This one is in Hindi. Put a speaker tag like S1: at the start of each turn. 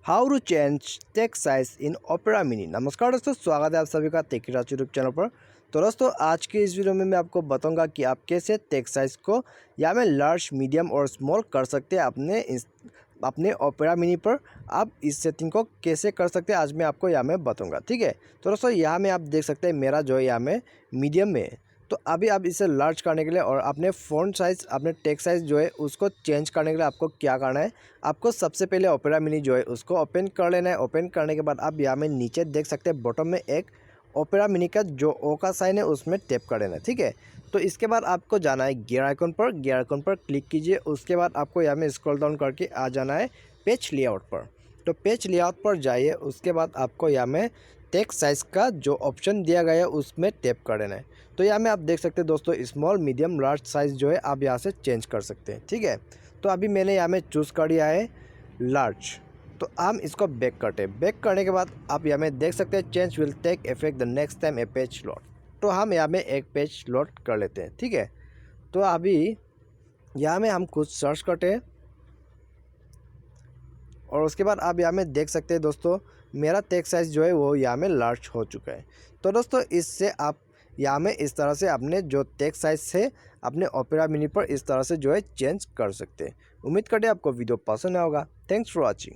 S1: How to change text size in Opera Mini. नमस्कार दोस्तों, स्वागत है आप सभी का टेकराज यूट्यूब चैनल पर। तो दोस्तों, आज की इस वीडियो में मैं आपको बताऊंगा कि आप कैसे टेक्स्ट साइज को या में लार्ज, मीडियम और स्मॉल कर सकते हैं अपने ओपेरा मिनी पर। आप इस सेटिंग को कैसे कर सकते हैं आज मैं आपको यहाँ में बताऊँगा, ठीक है। तो दोस्तों, यहाँ में आप देख सकते हैं मेरा जो है यहाँ में मीडियम में है। तो अभी आप इसे लार्ज करने के लिए और अपने फ़ॉन्ट साइज़, अपने टेक्स्ट साइज़ जो है उसको चेंज करने के लिए आपको क्या करना है, आपको सबसे पहले ओपेरा मिनी जो है उसको ओपन कर लेना है। ओपन करने के बाद आप यहाँ में नीचे देख सकते हैं बॉटम में एक ओपेरा मिनी का जो ओ का साइन है उसमें टैप कर लेना है, ठीक है। तो इसके बाद आपको जाना है गियर आइकन पर। गियर आइकन पर क्लिक कीजिए। उसके बाद आपको यहाँ में स्क्रॉल डाउन करके आ जाना है पेज लेआउट पर। तो पेज लेआउट पर जाइए। उसके बाद आपको यहाँ में टेक्स्ट साइज़ का जो ऑप्शन दिया गया है उसमें टैप कर देना है। तो यहाँ में आप देख सकते हैं दोस्तों, स्मॉल, मीडियम, लार्ज साइज़ जो है आप यहाँ से चेंज कर सकते हैं, ठीक है। तो अभी मैंने यहाँ में चूज़ कर दिया है लार्ज। तो हम इसको बैक करते हैं। बैक करने के बाद आप यहाँ में देख सकते हैं change will take effect the next time a page load. तो हम यहाँ में एक पेज लोड कर लेते हैं, ठीक है। तो अभी यहाँ में हम कुछ सर्च करते हैं और उसके बाद आप यहाँ में देख सकते हैं दोस्तों, मेरा टेक्स्ट साइज़ जो है वो यहाँ में लार्ज हो चुका है। तो दोस्तों, इससे आप यहाँ में इस तरह से अपने जो टेक्स्ट साइज़ है अपने ओपेरा मिनी पर इस तरह से जो है चेंज कर सकते हैं। उम्मीद करते हैं आपको वीडियो पसंद आया होगा। Thanks for watching.